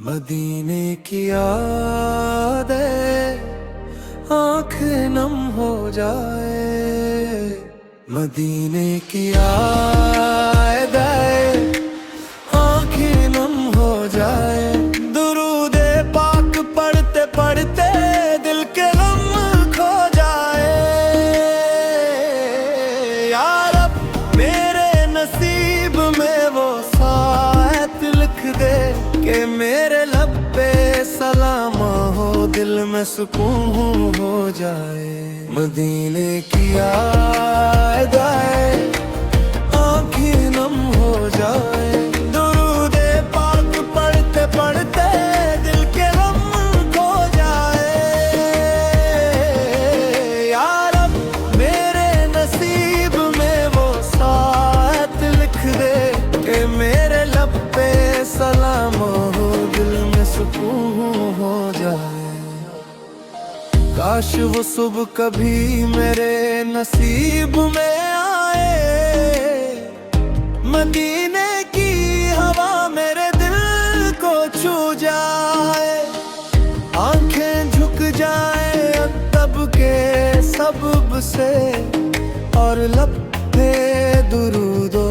मदीने की याद आँख नम हो जाए। मदीने की याद आँख नम हो जाए। दुरूदे पाक पढ़ते पढ़ते दिल के गम खो जाए। यार अब मेरे नसीब में वो साथ लिख दे कि मेरे लब पे सलाम हो, दिल में सुकून हो जाए। मदीने की याद आए आँखें नम हो जाए। दुरूदे पाक पढ़ते पढ़ते दिल के गम खो जाए। यार अब मेरे नसीब में वो साथ लिख दे कि मेरे लब पे सलाम हो, दिल में सुकून हो जाए। काश वो सुबह कभी मेरे नसीब में आए। मदीने की हवा मेरे दिल को छू जाए। आंखें झुक जाए तब के सबब से और लब पे दुरूदो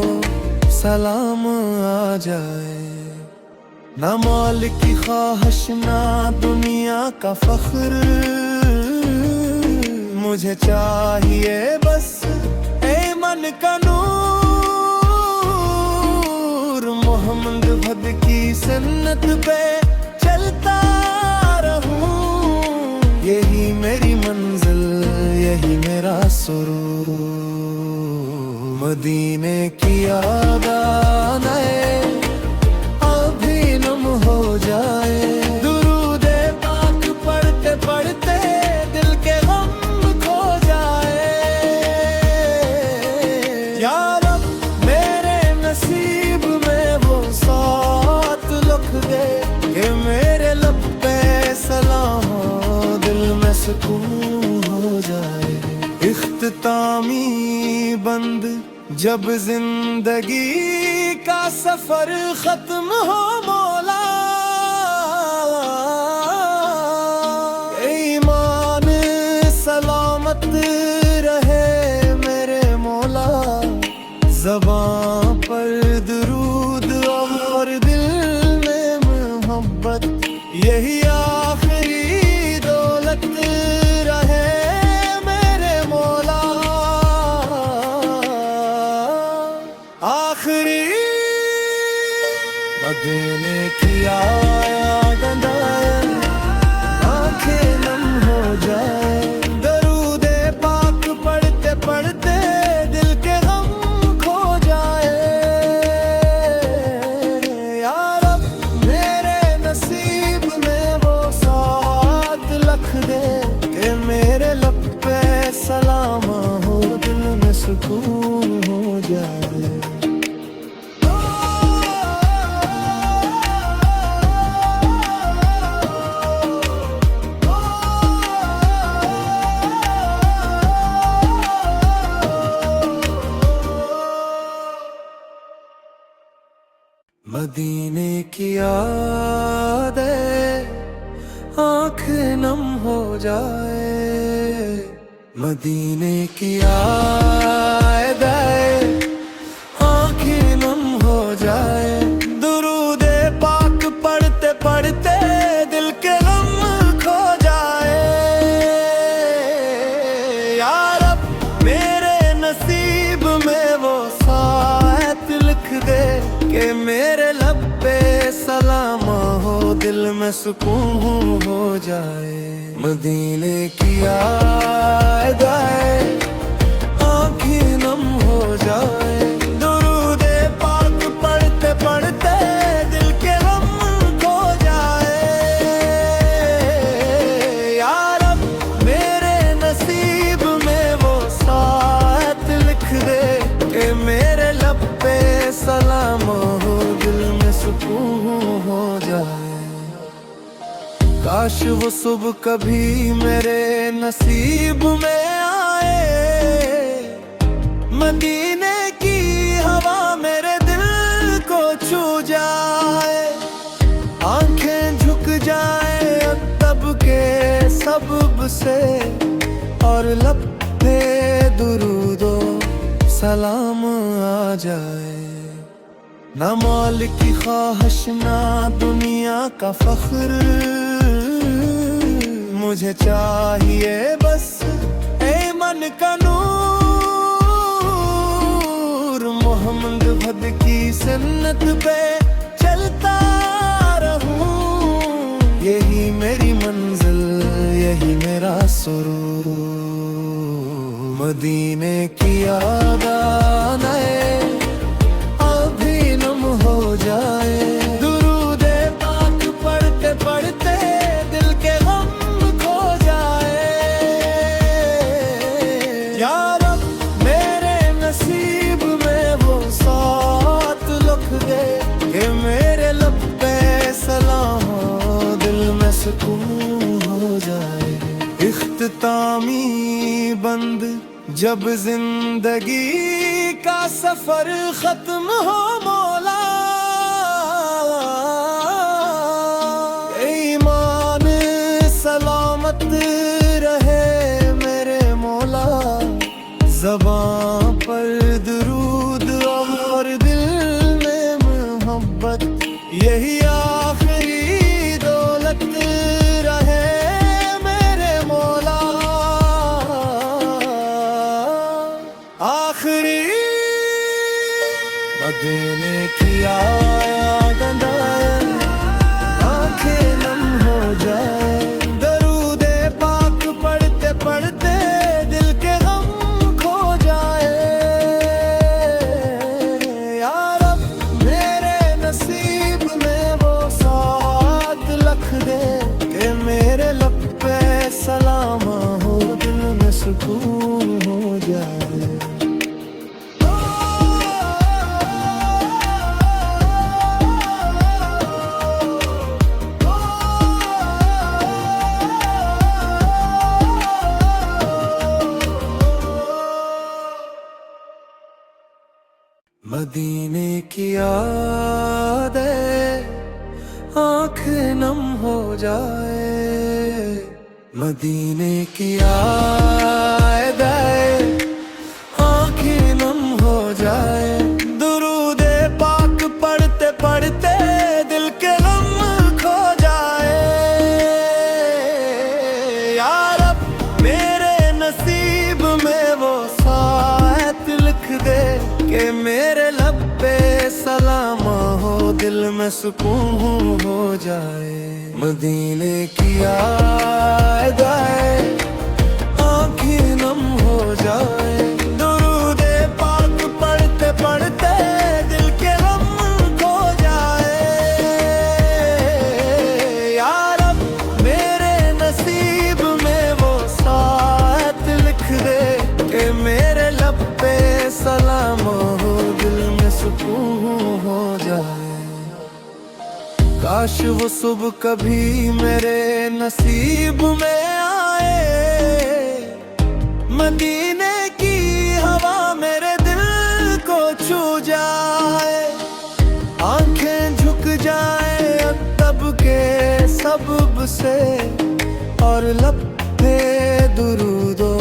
सलाम आ जाए। ना मौल की ख्वाहिश ना दुनिया का फख्र, मुझे चाहिए बस ए मन का नूर। मोहम्मद भद की सुन्नत पे चलता रहूं। यही मेरी मंजिल यही मेरा सुरूर। मदीने की याद आए अभी नम हो जाए। दुरूदे पाक पढ़ते पढ़ते दिल के गम खो जाए। यार अब मेरे नसीब में वो साथ लिख दे कि मेरे लब पे सलाम हो, दिल में सुकून हो जाए। इख्तितामी बंद जब जिंदगी का सफर खत्म हो मौला। ईमान सलामत रहे मेरे मौला। ज़बां पर दुरूद और दिल में मोहब्बत, यही आखिरी दौलत रहे मेरे मौला। आखिरी मदीने की याद आए आंखें नम हो जाए। दरूदे पाक पढ़ते पढ़ते दिल के गम खो जाए। यार अब मेरे नसीब में वो साथ लिख दे कि मेरे लब पे सलाम हो, दिल में सुकून हो जाए। मदीने की याद आँख नम हो जाए। मदीने की याद आँखें नम हो जाए। दुरूदे पाक पढ़ते पढ़ते दिल के गम खो जाए। यार अब मेरे नसीब में वो साथ लिख दे कि मेरे लब पे सलाम हो, दिल में सुकून हो जाए। मदीने की याद आए आँखें नम हो जाए। दुरूदे पाक पढ़ते पढ़ते दिल के गम खो जाए। यार अब मेरे नसीब में वो साथ लिख दे कि मेरे लब पे सलाम हो, दिल में सुकून हो जाए। काश वो सुबह कभी मेरे नसीब में आए। मदीने की हवा मेरे दिल को छू जाए। आंखें सबब से और लब पे दुरूदो सलाम आ जाए। ना मौल की ख्वाहिश ना दुनिया का फख्र, मुझे चाहिए बस ए मन का नूर। मोहम्मद भद की सुन्नत पे चलता रहूं, यही मेरी मंजिल यही मेरा सुरूर। मदीने की याद आए अभी नम हो जाए, दुरूदे पाक पढ़ते पढ़ते दिल के गम खो जाए। या रब मेरे नसीब में वो साथ लिख दे कि मेरे लब पे सलाम हो, दिल में सुकून हो जाए। इख्तितामी बंद जब जिंदगी का सफर खत्म हो मौला, ईमान सलामत रहे मेरे मौला। ज़बां पर दुरूद और दिल में मोहब्बत, यही आखिरी दौलत रहे मेरे मौला। आखिरी मदीने की याद आए आंखें नम हो जाए, दरूदे पाक पढ़ते पढ़ते दिल के गम खो जाए। या रब मेरे नसीब में वो साथ लिख दे कि मेरे लब पे सलाम हो, दिल में सुकून हो जाए। मदीने की याद आंखें नम हो जाए, मदीने की याद आंखें नम हो जाए, दुरूदे पाक पढ़ते पढ़ते दिल के गम खो जाए। या रब मेरे नसीब में वो साथ लिख दे कि मेरे लब पे सलाम हो, दिल में सुकून हो जाए। मदीने की याद आए आंखें नम हो जाए, दुरूदे पाक पढ़ते पढ़ते दिल के गम खो जाए। या रब मेरे नसीब में वो साथ लिख दे कि मेरे लब पे सलाम हो, दिल में सुकून हो जाए। काश वो सुबह कभी मेरे नसीब में आए, मदीने की हवा मेरे दिल को छू जाए, आंखें झुक जाए तब के सबब से और लब पे दुरूदो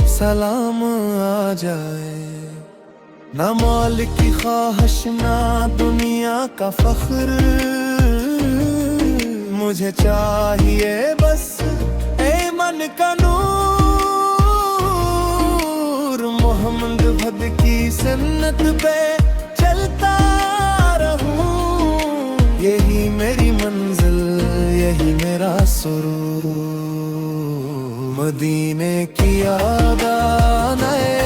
सलाम आ जाए। ना मौल की ख्वाहिश ना दुनिया का फख्र, मुझे चाहिए बस ए मन का नूर। मोहम्मद भद की सुन्नत पे चलता रहूं, यही मेरी मंजिल यही मेरा सुरूर। मदीने की याद आए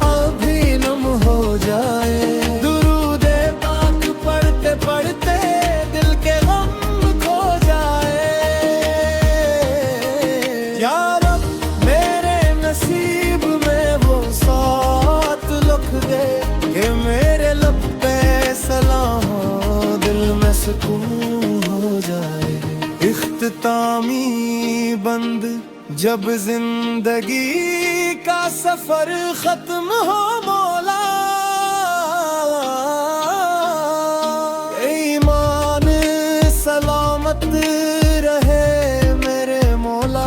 अभी नम हो जाए, दुरूदे पाक पढ़ते पढ़ते दिल के गम खो जाए। या रब मेरे नसीब में वो साथ लिख दे कि मेरे लब पे सलाम हो, दिल में सुकून हो जाए। इख्तितामी बंद जब जिंदगी का सफर खत्म हो मौला, ईमान सलामत रहे मेरे मौला।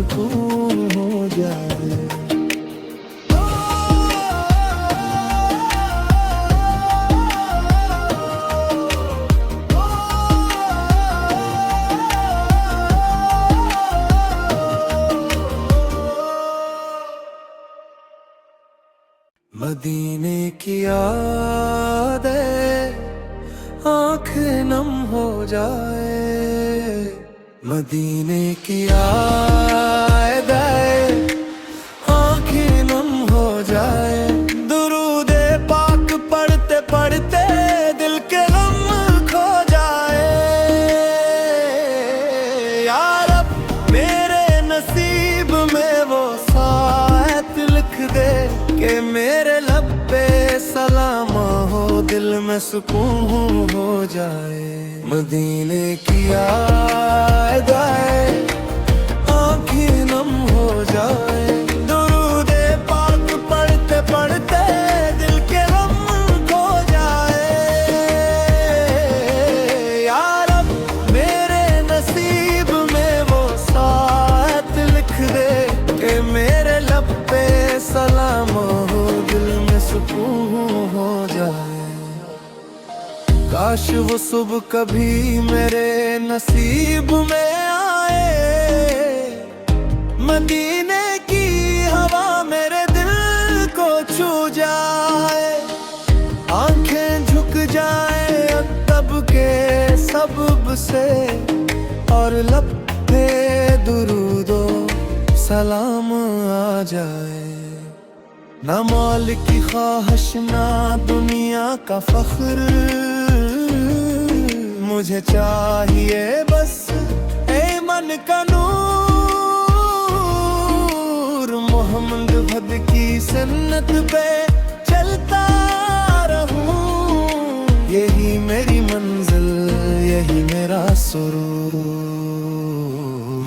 सुकून हो जाए। मदीने की यादें आँखें नम हो जाए, मदीने की यादें आँखें नम हो जाए। दुरूदे पाक पढ़ते पढ़ते दिल के गम खो जाए। यार अब मेरे नसीब में वो साथ लिख दे कि मेरे लब पे सलाम हो, दिल में सुकून हो जाए। मदीने की यादें आँखें नम हो जाए। दुरूदे पाक पढ़ते पढ़ते दिल के गम खो जाए। यार अब मेरे नसीब में वो साथ लिख दे कि मेरे लब पे सलाम हो, दिल में सुकून हो जाए। काश वो सुबह कभी मेरे नसीब में आए, मदीने की हवा मेरे दिल को छू जाए। आंखें झुक जाए अदब के सबब से और लब पे दुरूदो सलाम आ जाए। ना मौल की ख्वाहिश ना दुनिया का फख्र, मुझे चाहिए बस ए मन का नूर। मोहम्मद भद की सुन्नत पे चलता रहूं, यही मेरी मंजिल यही मेरा सुरूर।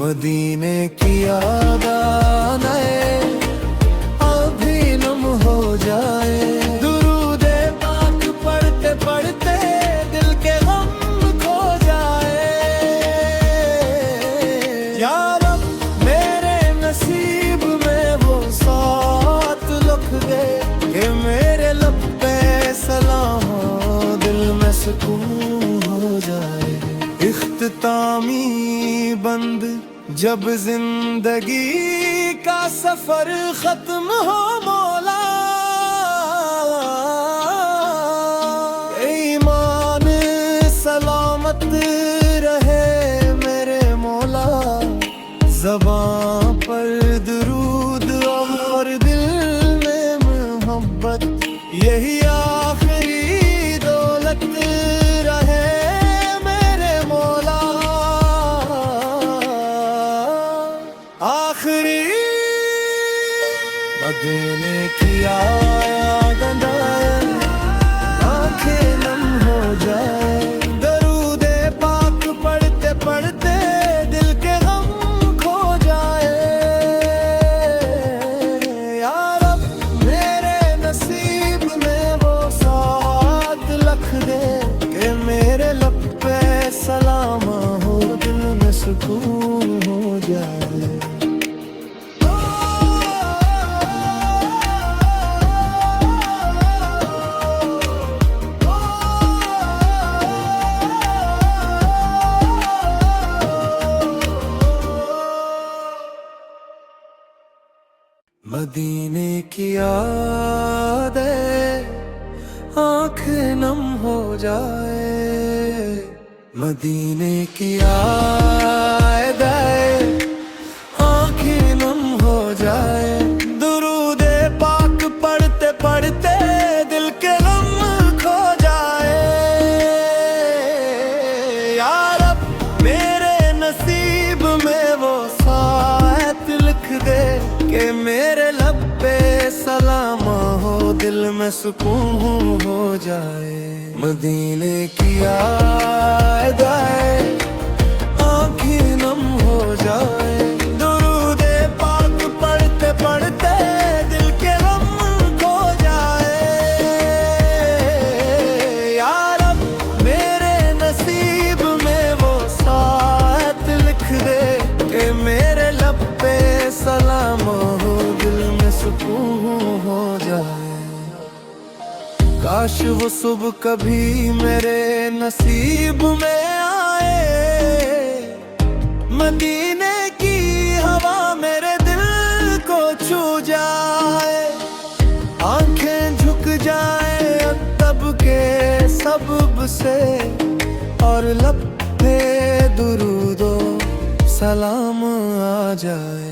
मदीने की याद आए अभी नम हो जाए। दुरूदे पाक पढ़ते पढ़ते दिल के गम खो जाए। यार अब मेरे नसीब में वो साथ लिख दे कि मेरे लब पे सलाम हो, दिल में सुकून हो जाए। इख्तितामी बंद जब जिंदगी का सफर खत्म हो मौला, ईमान सलामत रहे मेरे मौला। ज़बां पर दुरूद और दिल में मोहब्बत, यही आखिरी दौलत रहे मेरे मौला। आखिरी मदीने की यादें आँखें नम हो जाए। दरूदे पाक पढ़ते पढ़ते दिल के गम खो जाए। यार अब मेरे नसीब में वो साथ लिख दे कि मेरे लब पे सलाम हो, दिल में सुकून हो जाए। मदीने की यादें आँखें नम हो जाए। मदीने की यादें आँखें नम हो जाए। दुरूदे पाक पढ़ते पढ़ते दिल के गम खो जाए। यार अब मेरे नसीब में वो साथ लिख दे कि मेरे लब पे सलाम हो, दिल में सुकून हो जाए। मदीने की यादें आँखें नम हो जाए। दुरूदे पाक पढ़ते पढ़ते दिल के गम खो जाए। यार अब मेरे नसीब में वो साथ लिख दे कि मेरे लब पे सुकून हो जाए। काश वो सुबह कभी मेरे नसीब में आए, मदीने की हवा मेरे दिल को छू जाए। आंखें झुक जाए तब के सबब से, और लब पे दुरूदो सलाम आ जाए।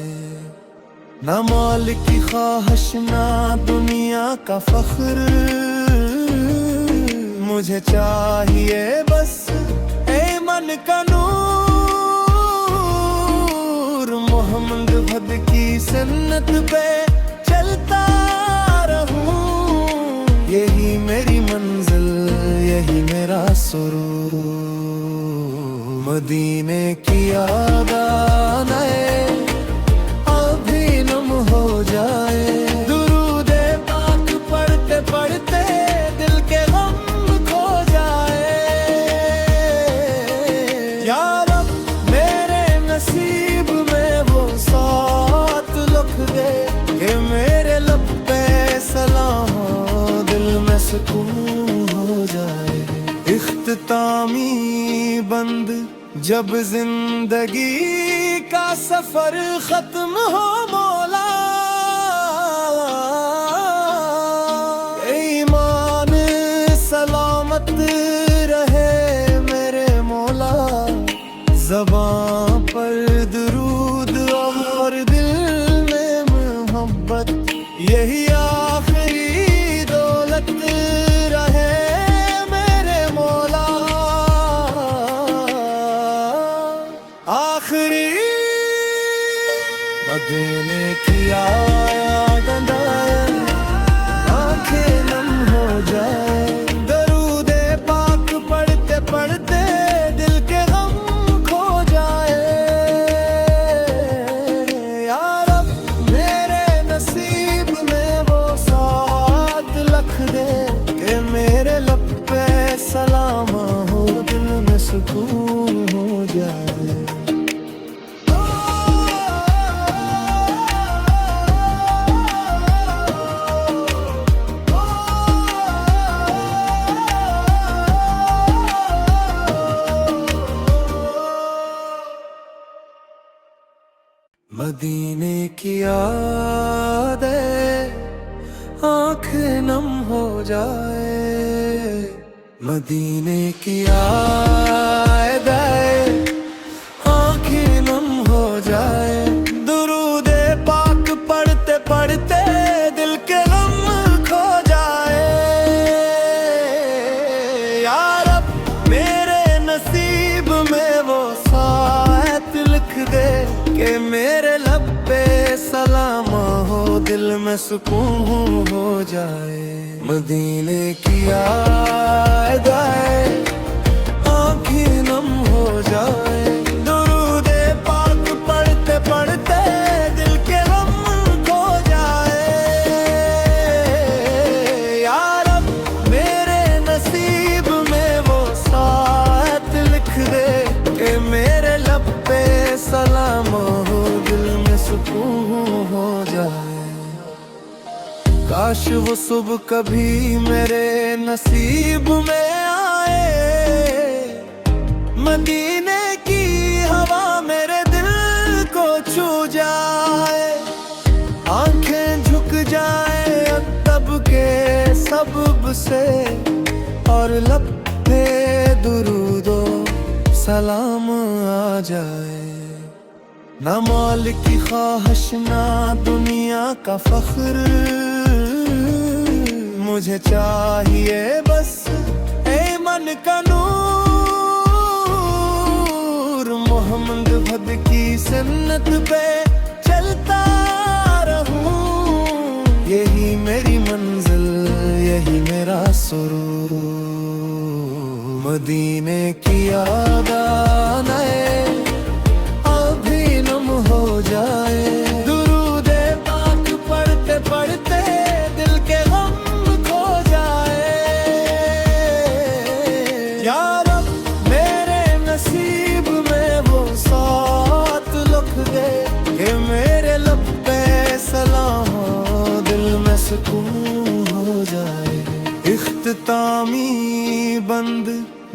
ना मौल की ख्वाहिश ना दुनिया का फख्र, मुझे चाहिए बस ए मन का नूर। मोहम्मद भद की सुन्नत पे चलता रहूं, यही मेरी मंजिल यही मेरा सुरूर। मदीने की याद आए अभी नम हो जाए। दुरूदे पाक पढ़ते पढ़ते दिल के गम खो जाए। या रब मेरे नसीब में वो साथ लिख दे कि मेरे लब पे सलाम हो, दिल में सुकून हो जाए। इख्तितामी बंद जब जिंदगी का सफर खत्म हो मौला, ईमान सलामत रहे मेरे मौला। ज़बां पर दुरूद और दिल में मोहब्बत, यही आखिरी दौलत रहे मेरे मौला। आखिरी मदीने की याद आए आंखें नम हो जाए। दरूदे पाक पढ़ते पढ़ते दिल के गम खो जाए। या रब मेरे नसीब में वो साथ लिख दे कि मेरे लब पे सलाम हो, दिल में सुकून हो जाए। मदीने की याद आंखें नम हो जाए। मदीने की याद आंखें नम हो जाए। दुरूदे पाक पढ़ते पढ़ते दिल के गम खो जाए। या रब मेरे नसीब में वो साथ लिख दे कि मेरे लब पे सलाम हो, दिल में सुकून हो जाए। मदीने की याद आए आंखें नम हो जाए। दुरूदे पाक पढ़ते पढ़ते दिल के गम खो जाए। या रब मेरे नसीब में वो साथ लिख दे कि मेरे लब पे सलाम हो, दिल में सुकून हो जाए। काश वो सुबह कभी मेरे नसीब में आए, मदीने की हवा मेरे दिल को छू जाए। आंखें झुक जाए तब के सबब से, और लब पे दुरूदो सलाम आ जाए। ना मौल की ख्वाहिश ना दुनिया का फख्र, मुझे चाहिए बस ए मन का नूर। मोहम्मद भद की सुन्नत पे चलता रहूं, यही मेरी मंजिल यही मेरा सुरूर। मदीने की याद आए अभी नम हो जाए। दुरूदे पाक पढ़ते पढ़ते दिल के गम खो जाए। या रब मेरे नसीब में वो साथ लिख दे कि मेरे लब पे सलाम हो, दिल सुकून हो जाए। इख्तितामी बंद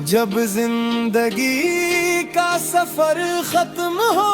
जब जिंदगी का सफर खत्म हो